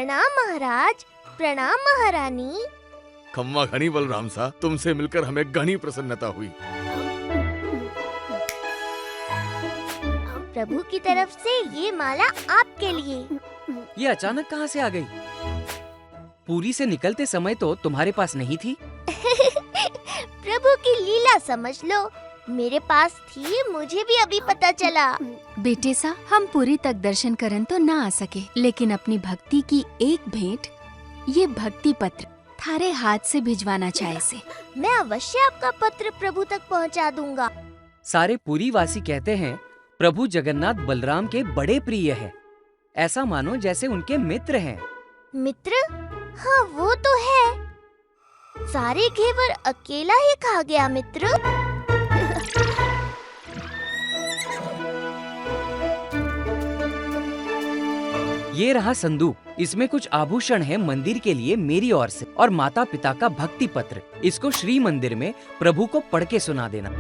प्रणाम महाराज। प्रणाम महारानी। खम्मा घनी बलराम सा, तुमसे मिलकर हमें घनी प्रसन्नता हुई। प्रभु की तरफ से ये माला आपके लिए। ये अचानक कहाँ से आ गई? पूरी से निकलते समय तो तुम्हारे पास नहीं थी। प्रभु की लीला समझ लो, मेरे पास थी, मुझे भी अभी पता चला। बेटे सा, हम पूरी तक दर्शन करन तो ना आ सके, लेकिन अपनी भक्ति की एक भेंट, ये भक्ति पत्र थारे हाथ से भिजवाना चाहे से। मैं अवश्य आपका पत्र प्रभु तक पहुंचा दूंगा। सारे पुरी वासी कहते हैं प्रभु जगन्नाथ बलराम के बड़े प्रिय है। ऐसा मानो जैसे उनके मित्र हैं। मित्र? हाँ वो तो है। सारे घेवर अकेला ही खा गया मित्र। ये रहा संदूक, इसमें कुछ आभूषण है मंदिर के लिए मेरी ओर से, और माता पिता का भक्ति पत्र। इसको श्री मंदिर में प्रभु को पढ़ के सुना देना।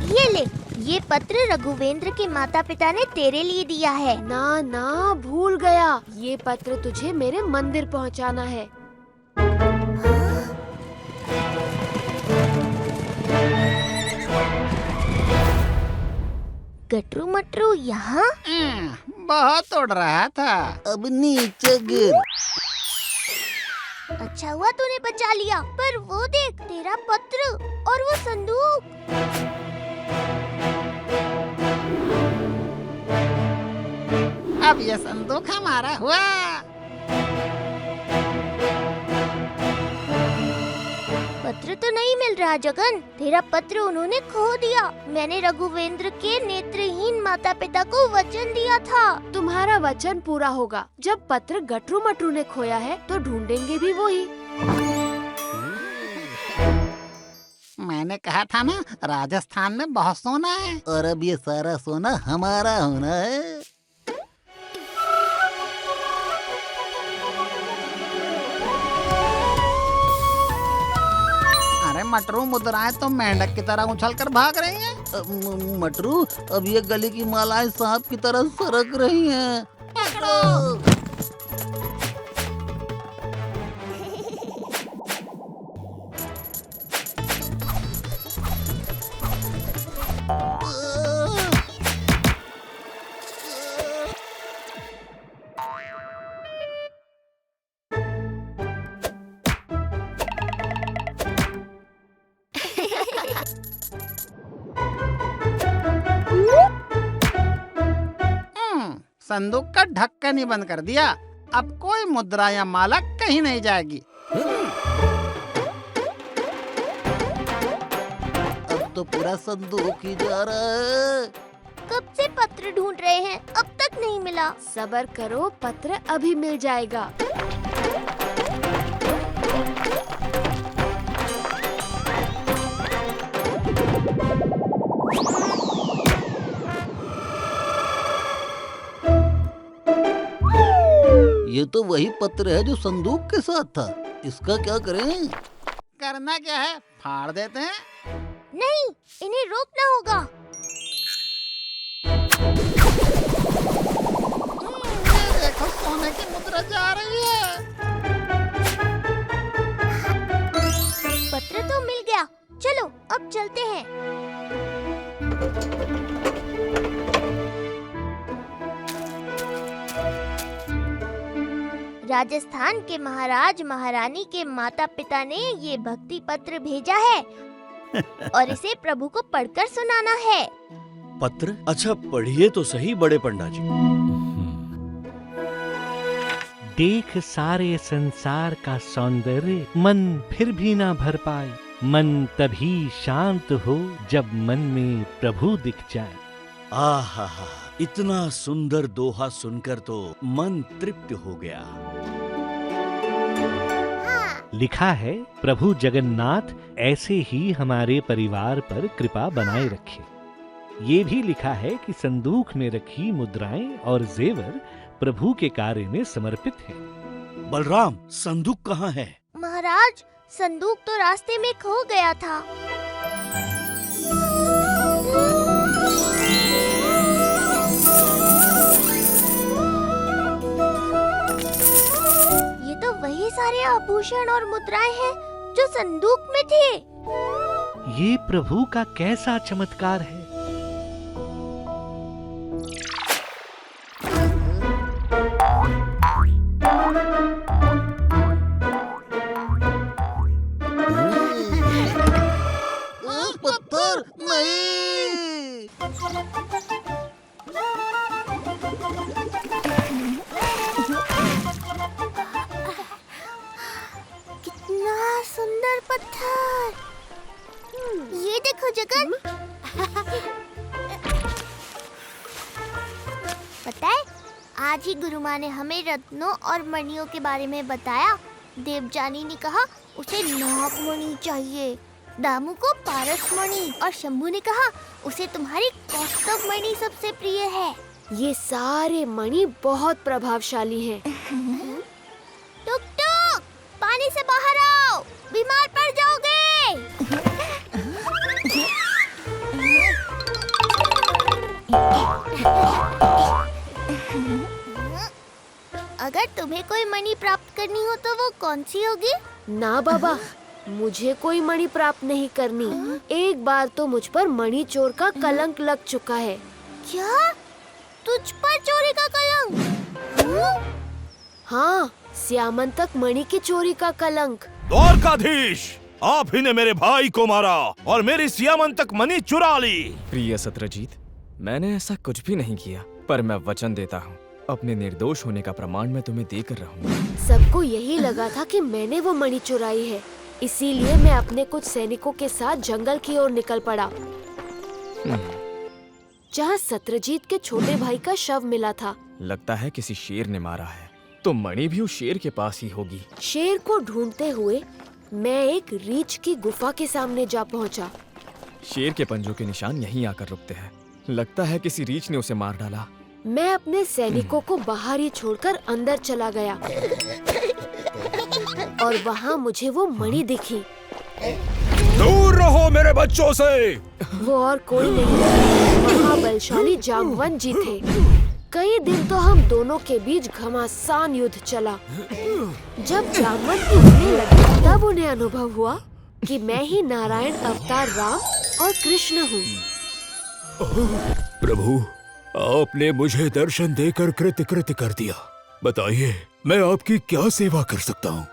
ये ले, ये पत्र रघुवेंद्र के माता पिता ने तेरे लिए दिया है। ना ना, भूल गया, ये पत्र तुझे मेरे मंदिर पहुंचाना है। गटरू मटरू यहाँ? बहुत उड़ रहा था, अब नीचे गिर। अच्छा हुआ तूने बचा लिया, पर वो देख, तेरा पत्र और वो संदूक। अब ये संदूक हमारा हुआ। पत्र तो नहीं मिल रहा जगन, तेरा पत्र उन्होंने खो दिया। मैंने रघुवेंद्र के नेत्रहीन माता पिता को वचन दिया था। तुम्हारा वचन पूरा होगा। जब पत्र गटरू मटरू ने खोया है तो ढूंढेंगे भी वही। मैंने कहा था ना, राजस्थान में बहुत सोना है, और अब ये सारा सोना हमारा होना है। मटरू मुद्राएं तो मेंढक की तरह उछल कर भाग रही हैं। मटरू, अब ये गली की मालाएं सांप की तरह सरक रही हैं। पकड़ो। संदूक का ढक्कन ही बंद कर दिया। अब कोई मुद्रा या माला कहीं नहीं जाएगी। अब तो पूरा संदूक ही जा रहा है। कब से पत्र ढूंढ रहे हैं, अब तक नहीं मिला। सब्र करो, पत्र अभी मिल जाएगा। ये तो वही पत्र है जो संदूक के साथ था। इसका क्या करें? करना क्या है, फाड़ देते हैं। नहीं, इन्हें रोकना होगा। देखो, सोने की मुद्रा जा रही है। पत्र तो मिल गया, चलो अब चलते हैं। राजस्थान के महाराज महारानी के माता पिता ने ये भक्ति पत्र भेजा है और इसे प्रभु को पढ़कर सुनाना है। पत्र? अच्छा, पढ़िए तो सही बड़े पंडा जी। देख सारे संसार का सौंदर्य, मन फिर भी ना भर पाए। मन तभी शांत हो जब मन में प्रभु दिख जाए। आहा, इतना सुंदर दोहा सुनकर तो मन तृप्त हो गया। लिखा है, प्रभु जगन्नाथ ऐसे ही हमारे परिवार पर कृपा बनाए रखे। ये भी लिखा है कि संदूक में रखी मुद्राएं और जेवर प्रभु के कार्य में समर्पित हैं। बलराम, संदूक कहाँ है? महाराज, संदूक तो रास्ते में खो गया था। सारे आभूषण और मुद्राएं हैं जो संदूक में थे। ये प्रभु का कैसा चमत्कार है। पत्थर नहीं। कितना सुंदर पत्थर। ये देखो जगन। पता है, आज ही गुरु माँ ने हमें रत्नों और मणियों के बारे में बताया। देवजानी ने कहा उसे नागमणि चाहिए, दामू को पारस मणि और शंभू ने कहा उसे तुम्हारी कौस्तुभ मणि सबसे प्रिय है। ये सारे मणि बहुत प्रभावशाली हैं। टुक टुक, पानी से बाहर आओ, बीमार पड़ जाओगे। अगर तुम्हें कोई मणि प्राप्त करनी हो तो वो कौन सी होगी? ना बाबा, मुझे कोई मणि प्राप्त नहीं करनी। एक बार तो मुझ पर मणि चोर का कलंक लग चुका है। क्या? तुझ पर चोरी का कलंक? हाँ, श्यामंतक मणि की चोरी का कलंक। द्वारकाधीश, आप ही ने मेरे भाई को मारा और मेरी श्यामंतक मणि चुरा ली। प्रिय सत्रजीत, मैंने ऐसा कुछ भी नहीं किया, पर मैं वचन देता हूँ अपने निर्दोष होने का प्रमाण मैं तुम्हें देकर रहूंगा। सबको यही लगा था कि मैंने वो मणि चुराई है, इसीलिए मैं अपने कुछ सैनिकों के साथ जंगल की ओर निकल पड़ा, जहाँ सत्रजीत के छोटे भाई का शव मिला था। लगता है किसी शेर ने मारा है, तो मणि भी उस शेर के पास ही होगी। शेर को ढूंढते हुए मैं एक रीछ की गुफा के सामने जा पहुंचा। शेर के पंजों के निशान यहीं आकर रुकते हैं। लगता है किसी रीछ ने उसे मार डाला। मैं अपने सैनिकों को बाहर ही छोड़कर अंदर चला गया और वहाँ मुझे वो मणि दिखी। दूर रहो मेरे बच्चों से। वो और कोई नहीं, महाबलशाली जाम्बवन जी थे। कई दिन तो हम दोनों के बीच घमासान युद्ध चला। जब जाम्बवन टूटने लगे तब उन्हें अनुभव हुआ कि मैं ही नारायण अवतार राम और कृष्ण हूँ। प्रभु, आपने मुझे दर्शन देकर कृतकृत्य कर दिया। बताइए, मैं आपकी क्या सेवा कर सकता हूँ?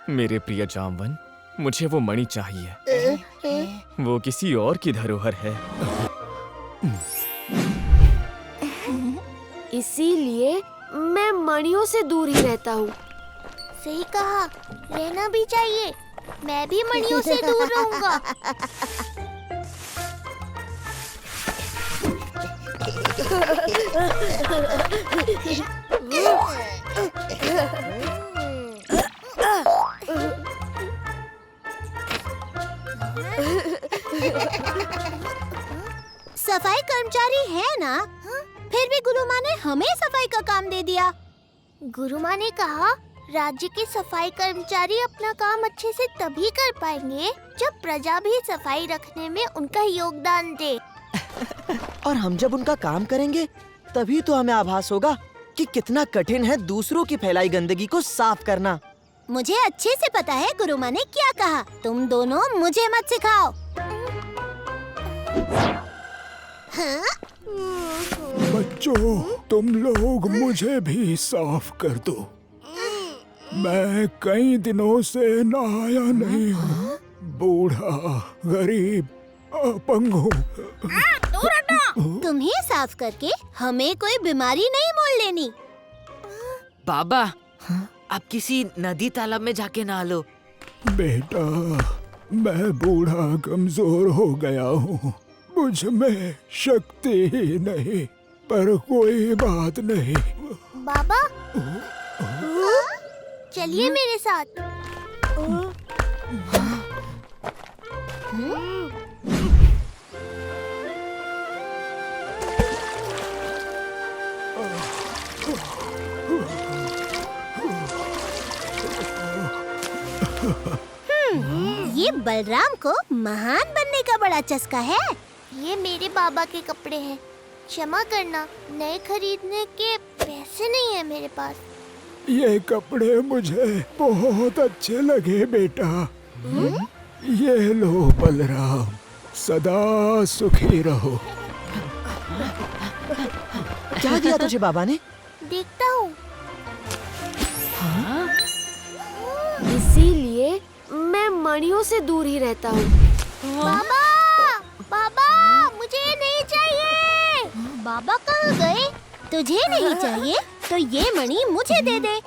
मेरे प्रिय जाम्बवन, मुझे वो मणि चाहिए। वो किसी और की धरोहर है। इसीलिए मैं मणियों से दूर ही रहता हूँ। सही कहा, रहना भी चाहिए। मैं भी मणियों से दूर रहूंगा। सफाई कर्मचारी है ना? फिर भी गुरु माँ ने हमें सफाई का काम दे दिया। गुरु माँ ने कहा राज्य के सफाई कर्मचारी अपना काम अच्छे से तभी कर पाएंगे जब प्रजा भी सफाई रखने में उनका योगदान दे। और हम जब उनका काम करेंगे तभी तो हमें आभास होगा कि कितना कठिन है दूसरों की फैलाई गंदगी को साफ करना। मुझे अच्छे से पता है गुरु माँ ने क्या कहा। तुम दोनों मुझे मत सिखाओ। हाँ? बच्चों, तुम लोग मुझे भी साफ कर दो। मैं कई दिनों से नहाया नहीं हूँ। बूढ़ा, गरीब, अपंग हूँ। तुम्हें साफ करके हमें कोई बीमारी नहीं मोल लेनी। बाबा, आप किसी नदी तालाब में जाके नहा लो। बेटा, मैं बूढ़ा कमजोर हो गया हूँ। मुझ में शक्ति ही नहीं, पर कोई बात नहीं। बाबा, चलिए मेरे साथ। ये बलराम को महान बनने का बड़ा चस्का है। ये मेरे बाबा के कपड़े हैं। क्षमा करना, नए खरीदने के पैसे नहीं है मेरे पास। ये कपड़े मुझे बहुत अच्छे लगे बेटा। ये लो बलराम, सदा सुखी रहो। क्या दिया तुझे बाबा ने? देखता हूँ। इसीलिए मैं मणियों से दूर ही रहता हूँ। बाबा, बाबा, मुझे ये नहीं चाहिए। बाबा कहाँ गए? तुझे नहीं चाहिए तो ये मणि मुझे दे दे।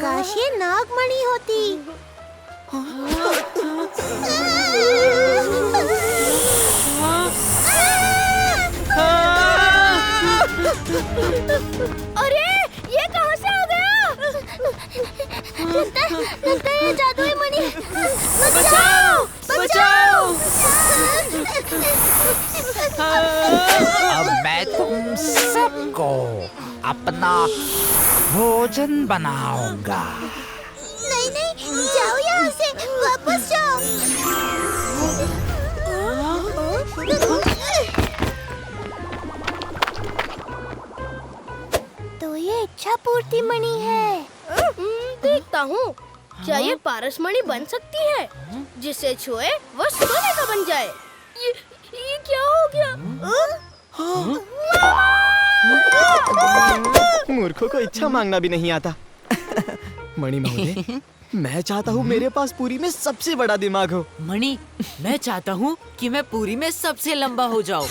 काश ये नागमणि होती। अरे ये कहाँ से आ गया? लगता है ये जादुई मणि। बचाओ! बचाओ! अब मैं तुम सबको अपना भोजन बनाऊंगा। नहीं नहीं, जाओ यहाँ से, वापस जाओ। तो ये इच्छा पूर्ति मणि है। देखता हूँ, क्या ये पारस मणि बन सकती है? जिसे छुए वो सोने का बन जाए। ये क्या हो गया? मूर्खों को इच्छा मांगना भी नहीं आता। मणि महोदय, मैं चाहता हूँ मेरे पास पूरी में सबसे बड़ा दिमाग हो। मणि, मैं चाहता हूँ कि मैं पूरी में सबसे लंबा हो जाऊँ।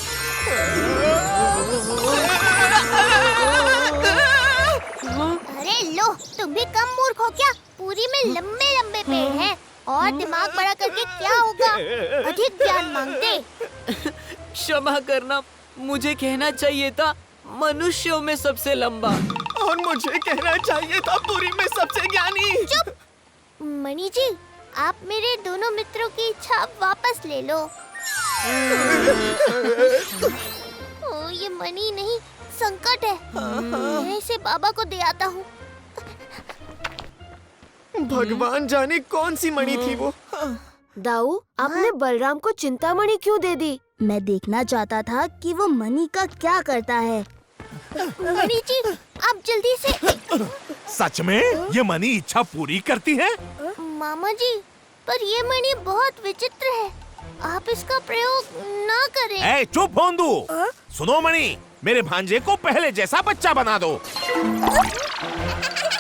अरे लो, तुम भी कम मूर्ख हो क्या? पूरी में लंबे लंबे पेड़ हैं और दिमाग बड़ा करके क्या होगा? अधिक ज्ञान मांगते। क्षमा करना, मुझे कहना चाहिए था मनुष्यों में सबसे लंबा। और मुझे कहना चाहिए था पूरी में सबसे ज्ञानी। चुप! मणि जी, आप मेरे दोनों मित्रों की इच्छा वापस ले लो। ओ, ये मणि नहीं, संकट है। मैं इसे बाबा को दे आता हूँ। भगवान जाने कौन सी मणि थी वो। दाऊ, आपने बलराम को चिंतामणि क्यों दे दी? मैं देखना चाहता था कि वो मणि का क्या करता है। मणि जी, आप जल्दी से। सच में ये मणि इच्छा पूरी करती है? मामा जी, पर ये मणि बहुत विचित्र है। आप इसका प्रयोग ना करें। ए, चुप भोंदू। सुनो मणि, मेरे भांजे को पहले जैसा बच्चा बना दो।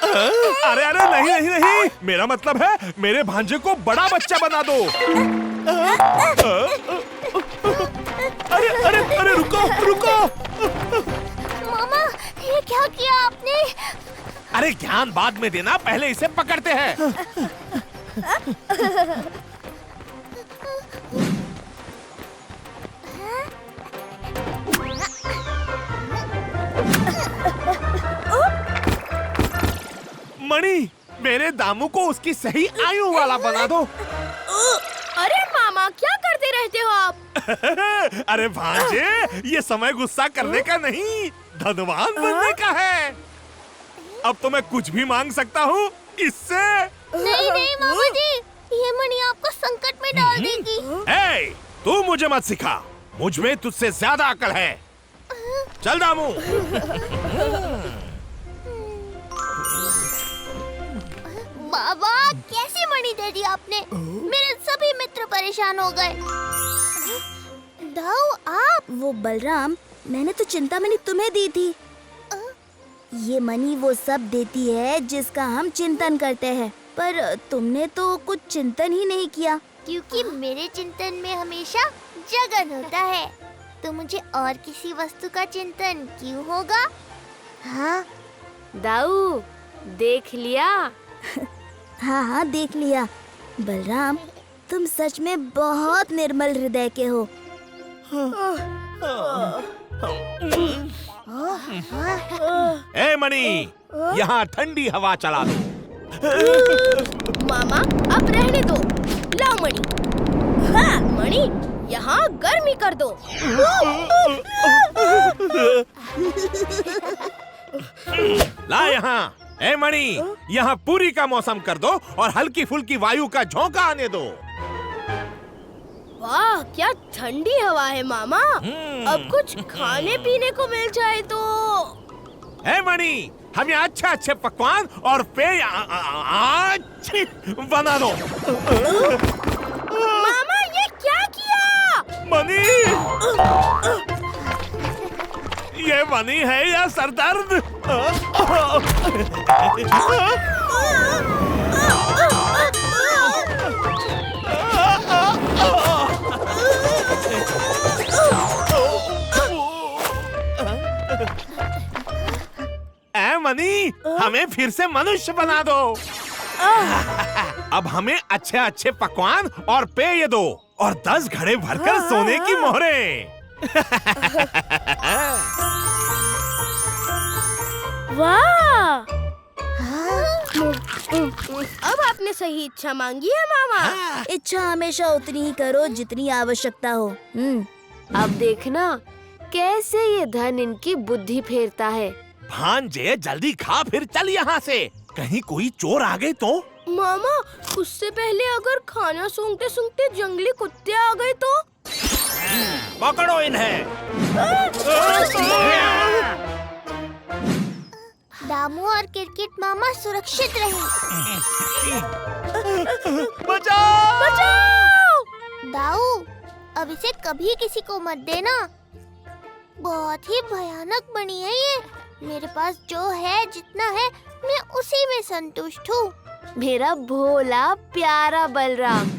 अरे अरे नहीं नहीं नहीं, मेरा मतलब है मेरे भांजे को बड़ा बच्चा बना दो। अरे अरे अरे रुको रुको। मामा, ये क्या किया आपने? अरे ज्ञान बाद में देना, पहले इसे पकड़ते हैं। मणि, मेरे दामू को उसकी सही आयु वाला बना दो। अरे मामा, क्या करते रहते हो आप? अरे भांजे, ये समय गुस्सा करने का नहीं, धनवान बनने का है। अब तो मैं कुछ भी मांग सकता हूँ इससे। नहीं नहीं मामा जी, ये मणि आपको संकट में डाल देगी। ए, तू मुझे मत सिखा, मुझ में तुझसे ज्यादा अकल है। चल दामू। बाबा, कैसी मणि दे दी आपने? मेरे सभी मित्र परेशान हो गए। दाऊ, आप? वो बलराम, मैंने तो चिंतामणि तुम्हें दी थी। ये मणि वो सब देती है जिसका हम चिंतन करते हैं, पर तुमने तो कुछ चिंतन ही नहीं किया। क्योंकि मेरे चिंतन में हमेशा जगन होता है, तो मुझे और किसी वस्तु का चिंतन क्यों होगा? हाँ दाऊ, देख लिया। हाँ हाँ, देख लिया। बलराम, तुम सच में बहुत निर्मल हृदय के हो। ए मणि, यहाँ ठंडी हवा चला दो। मामा, अब रहने दो। लाओ मणि। हाँ, मणि, यहाँ गर्मी कर दो। ला यहाँ। ए मणि, यहाँ पूरी का मौसम कर दो और हल्की फुल्की वायु का झोंका आने दो। वाह, क्या ठंडी हवा है मामा। अब कुछ खाने पीने को मिल जाए तो। ए मणि, हमें अच्छे अच्छे पकवान और पेय अच्छे बना दो। मामा ये क्या किया? मनी, ये मनी है या सरदर्द? ऐ मनी, हमें फिर से मनुष्य बना दो। अब हमें अच्छे अच्छे पकवान और पेय दो और 10 घड़े भरकर सोने की मोहरें। वाह! अब आपने सही इच्छा मांगी है मामा। इच्छा हमेशा उतनी ही करो जितनी आवश्यकता हो। अब देखना कैसे ये धन इनकी बुद्धि फेरता है। भांजे, जल्दी खा फिर चल यहाँ से, कहीं कोई चोर आ गए तो। मामा, उससे पहले अगर खाना सूंघते सूंघते जंगली कुत्ते आ गए तो? पकड़ो इन्हें। दामू और किरकिट मामा सुरक्षित रहे। बचाओ! बचाओ! दाऊ, अब इसे कभी किसी को मत देना। बहुत ही भयानक बनी है ये। मेरे पास जो है, जितना है, मैं उसी में संतुष्ट हूँ। मेरा भोला प्यारा बलराम,